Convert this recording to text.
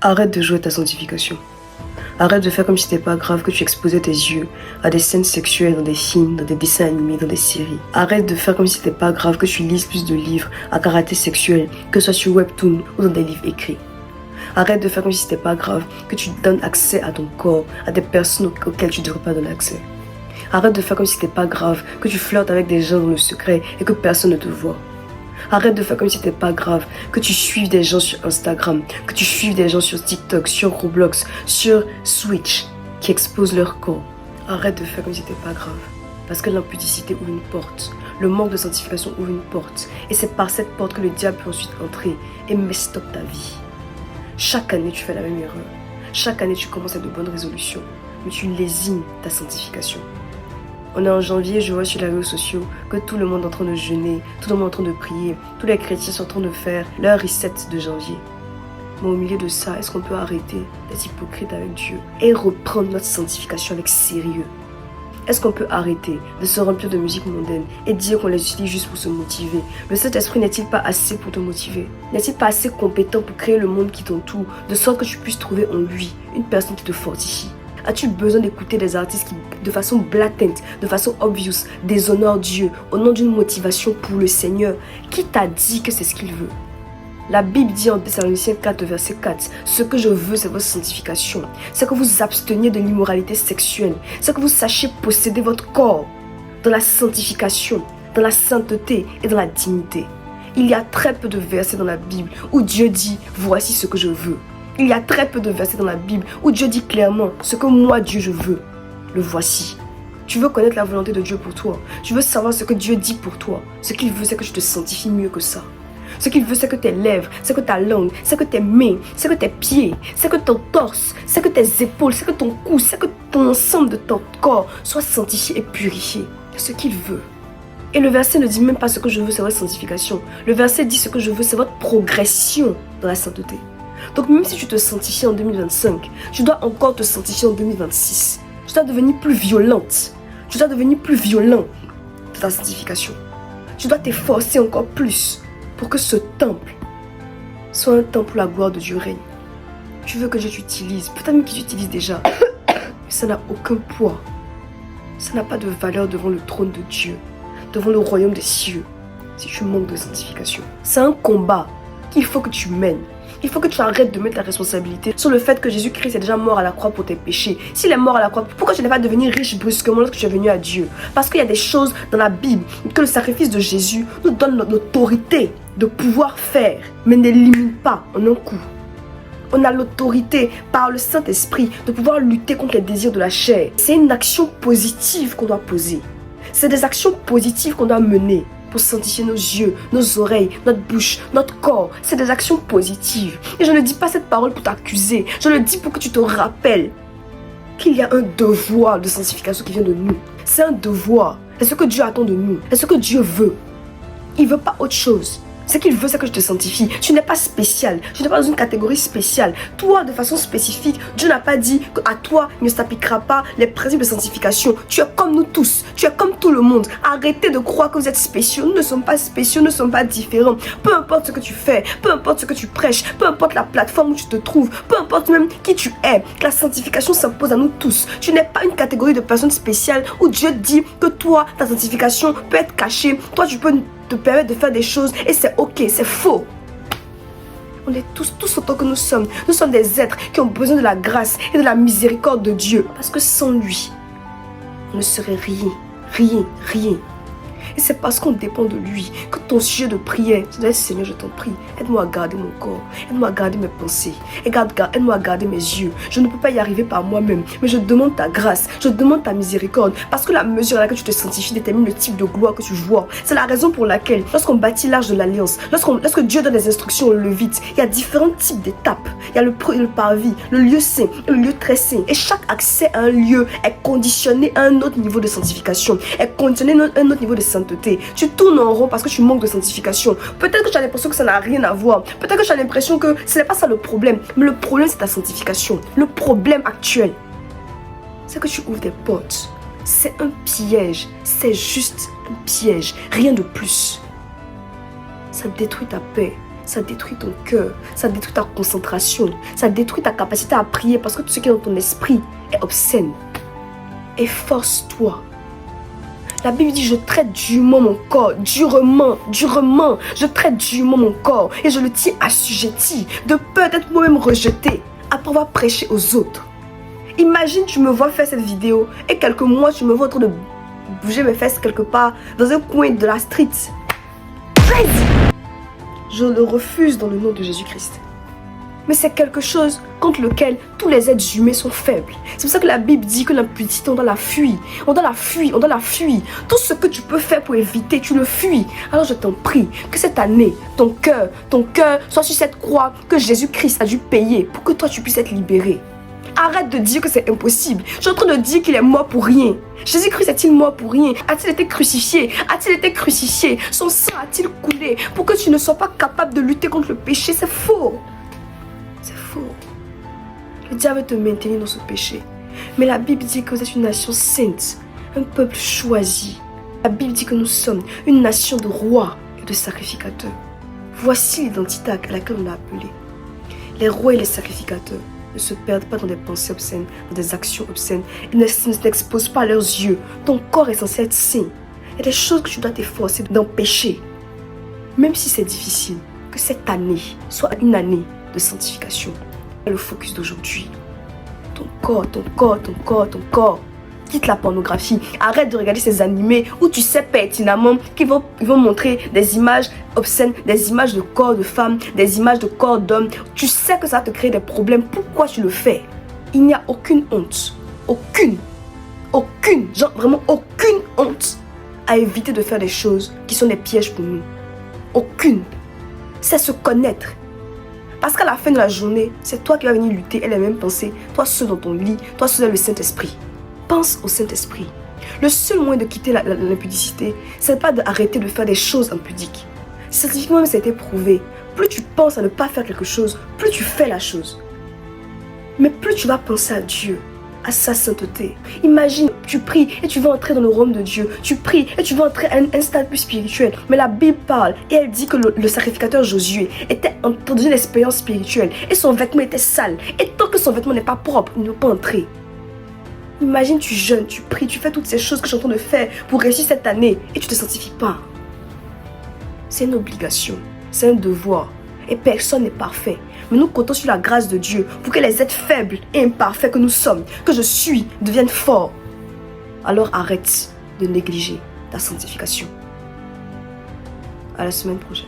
Arrête de jouer ta sanctification. Arrête de faire comme si c'était pas grave que tu exposais tes yeux à des scènes sexuelles dans des films, dans des dessins animés, dans des séries. Arrête de faire comme si c'était pas grave que tu lises plus de livres à caractère sexuel, que ce soit sur Webtoon ou dans des livres écrits. Arrête de faire comme si c'était pas grave que tu donnes accès à ton corps à des personnes auxquelles tu ne devrais pas donner accès. Arrête de faire comme si c'était pas grave que tu flirtes avec des gens dans le secret et que personne ne te voit. Arrête de faire comme si c'était pas grave que tu suives des gens sur Instagram, que tu suives des gens sur TikTok, sur Roblox, sur Switch, qui exposent leur corps. Arrête de faire comme si c'était pas grave. Parce que l'impudicité ouvre une porte, le manque de sanctification ouvre une porte. Et c'est par cette porte que le diable peut ensuite entrer et mess up ta vie. Chaque année, tu fais la même erreur. Chaque année, tu commences avec de bonnes résolutions, mais tu lésines ta sanctification. On est en janvier, je vois sur les réseaux sociaux que tout le monde est en train de jeûner, tout le monde est en train de prier, tous les chrétiens sont en train de faire leur reset de janvier. Mais au milieu de ça, est-ce qu'on peut arrêter d'être hypocrite avec Dieu et reprendre notre sanctification avec sérieux? Est-ce qu'on peut arrêter de se remplir de musique mondaine et dire qu'on les utilise juste pour se motiver? Le Saint-Esprit n'est-il pas assez pour te motiver? N'est-il pas assez compétent pour créer le monde qui t'entoure, de sorte que tu puisses trouver en lui une personne qui te fortifie? As-tu besoin d'écouter des artistes qui, de façon blatante, de façon obvious, déshonorent Dieu au nom d'une motivation pour le Seigneur? Qui t'a dit que c'est ce qu'il veut? La Bible dit en Thessaloniciens 4, verset 4, « Ce que je veux, c'est votre sanctification. C'est que vous absteniez de l'immoralité sexuelle. C'est que vous sachiez posséder votre corps dans la sanctification, dans la sainteté et dans la dignité. » Il y a très peu de versets dans la Bible où Dieu dit, « Voici ce que je veux. » Il y a très peu de versets dans la Bible où Dieu dit clairement ce que moi, Dieu, je veux. Le voici. Tu veux connaître la volonté de Dieu pour toi. Tu veux savoir ce que Dieu dit pour toi. Ce qu'il veut, c'est que tu te sanctifies mieux que ça. Ce qu'il veut, c'est que tes lèvres, c'est que ta langue, c'est que tes mains, c'est que tes pieds, c'est que ton torse, c'est que tes épaules, c'est que ton cou, c'est que ton ensemble de ton corps soit sanctifié et purifié. C'est ce qu'il veut. Et le verset ne dit même pas ce que je veux, c'est votre sanctification. Le verset dit ce que je veux, c'est votre progression dans la sainteté. Donc même si tu te sanctifies en 2025, tu dois encore te sanctifier en 2026. Tu dois devenir plus violente. Tu dois devenir plus violent dans ta sanctification. Tu dois t'efforcer encore plus pour que ce temple soit un temple où la gloire de Dieu règne. Tu veux que Dieu t'utilise, peut-être même qu'il t'utilise déjà, mais ça n'a aucun poids. Ça n'a pas de valeur devant le trône de Dieu, devant le royaume des cieux, si tu manques de sanctification. C'est un combat qu'il faut que tu mènes. Il faut que tu arrêtes de mettre la responsabilité sur le fait que Jésus-Christ est déjà mort à la croix pour tes péchés. S'il est mort à la croix, pourquoi tu n'es pas devenu riche brusquement lorsque tu es venu à Dieu? Parce qu'il y a des choses dans la Bible que le sacrifice de Jésus nous donne l'autorité de pouvoir faire, mais n'élimine pas en un coup. On a l'autorité par le Saint-Esprit de pouvoir lutter contre les désirs de la chair. C'est une action positive qu'on doit poser. C'est des actions positives qu'on doit mener pour sanctifier nos yeux, nos oreilles, notre bouche, notre corps. C'est des actions positives. Et je ne dis pas cette parole pour t'accuser. Je le dis pour que tu te rappelles qu'il y a un devoir de sanctification qui vient de nous. C'est un devoir. C'est ce que Dieu attend de nous. C'est ce que Dieu veut. Il ne veut pas autre chose. Ce qu'il veut, c'est que je te sanctifie. Tu n'es pas spécial. Tu n'es pas dans une catégorie spéciale. Toi, de façon spécifique, Dieu n'a pas dit qu'à toi, il ne s'appliquera pas les principes de sanctification. Tu es comme nous tous. Tu es comme tout le monde. Arrêtez de croire que vous êtes spéciaux. Nous ne sommes pas spéciaux. Nous ne sommes pas différents. Peu importe ce que tu fais, peu importe ce que tu prêches, peu importe la plateforme où tu te trouves, peu importe même qui tu es, la sanctification s'impose à nous tous. Tu n'es pas une catégorie de personnes spéciales où Dieu dit que toi, ta sanctification peut être cachée. Toi, tu peux te permettre de faire des choses et c'est ok, c'est faux. On est tous autant que nous sommes des êtres qui ont besoin de la grâce et de la miséricorde de Dieu. Parce que sans lui, on ne serait rien. Et c'est parce qu'on dépend de lui que ton sujet de prière, tu dois dire, Seigneur, je t'en prie, aide-moi à garder mon corps, aide-moi à garder mes pensées, aide-moi à garder mes yeux. Je ne peux pas y arriver par moi-même, mais je demande ta grâce, je demande ta miséricorde, parce que la mesure à laquelle tu te sanctifies détermine le type de gloire que tu vois. C'est la raison pour laquelle, lorsqu'on bâtit l'arche de l'alliance, lorsque Dieu donne des instructions au Lévite, il y a différents types d'étapes. Il y a le parvis, le lieu saint et le lieu très saint. Et chaque accès à un lieu est conditionné à un autre niveau de sanctification, est conditionné à un autre niveau de sainteté. Tu tournes en rond parce que tu manques de sanctification. Peut-être que tu as l'impression que ça n'a rien à voir. Peut-être que tu as l'impression que ce n'est pas ça le problème. Mais le problème, c'est ta sanctification. Le problème actuel, c'est que tu ouvres des portes. C'est un piège. C'est juste un piège. Rien de plus. Ça détruit ta paix. ça détruit ton cœur, ça détruit ta concentration, ça détruit ta capacité à prier parce que tout ce qui est dans ton esprit est obscène. Efforce-toi. La Bible dit, je traite durement mon corps, durement, je traite durement mon corps et je le tiens assujetti, de peur d'être moi-même rejeté après avoir prêché aux autres. Imagine, tu me vois faire cette vidéo et quelques mois, tu me vois en train de bouger mes fesses quelque part dans un coin de la street. Je le refuse dans le nom de Jésus-Christ. Mais c'est quelque chose contre lequel tous les êtres humains sont faibles. C'est pour ça que la Bible dit que l'impudicité, on doit la fuir. On doit la fuir, on doit la fuir. Tout ce que tu peux faire pour éviter, tu le fuis. Alors je t'en prie, que cette année, ton cœur soit sur cette croix que Jésus-Christ a dû payer pour que toi tu puisses être libéré. Arrête de dire que c'est impossible. Je suis en train de dire qu'il est mort pour rien. Jésus-Christ est-il mort pour rien? A-t-il été crucifié? A-t-il été crucifié? Son sang a-t-il coulé pour que tu ne sois pas capable de lutter contre le péché? C'est faux. C'est faux. Le diable veut te maintenir dans ce péché. Mais la Bible dit que vous êtes une nation sainte, un peuple choisi. La Bible dit que nous sommes une nation de rois et de sacrificateurs. Voici l'identité à laquelle on l'a appelé. Les rois et les sacrificateurs ne se perdent pas dans des pensées obscènes, dans des actions obscènes. Ils ne t'exposent pas à leurs yeux. Ton corps est censé être saint. Il y a des choses que tu dois t'efforcer d'empêcher. Même si c'est difficile, que cette année soit une année de sanctification. Le focus d'aujourd'hui. Ton corps. Quitte la pornographie. Arrête de regarder ces animés où tu sais pertinemment qu'ils vont montrer des images obscènes, des images de corps de femmes, des images de corps d'hommes. Tu sais que ça va te créer des problèmes. Pourquoi tu le fais? Il n'y a aucune honte. Aucune, genre vraiment aucune honte à éviter de faire des choses qui sont des pièges pour nous. Aucune. C'est se connaître. Parce qu'à la fin de la journée, c'est toi qui vas venir lutter et les mêmes pensées. Toi seul dans ton lit, toi seul dans le Saint-Esprit. Pense au Saint-Esprit. Le seul moyen de quitter l'impudicité, c'est pas d'arrêter de faire des choses impudiques. Scientifiquement, ça a été prouvé. Plus tu penses à ne pas faire quelque chose, plus tu fais la chose. Mais plus tu vas penser à Dieu, à sa sainteté. Imagine, tu pries et tu veux entrer dans le royaume de Dieu. Tu pries et tu veux entrer à un stade plus spirituel. Mais la Bible parle et elle dit que le sacrificateur Josué était dans une expérience spirituelle et son vêtement était sale. Et tant que son vêtement n'est pas propre, il ne peut pas entrer. Imagine, tu jeûnes, tu pries, tu fais toutes ces choses que je suis en train de faire pour réussir cette année et tu ne te sanctifies pas. C'est une obligation, c'est un devoir. Et personne n'est parfait. Mais nous comptons sur la grâce de Dieu pour que les êtres faibles et imparfaits que nous sommes, que je suis, deviennent forts. Alors arrête de négliger ta sanctification. À la semaine prochaine.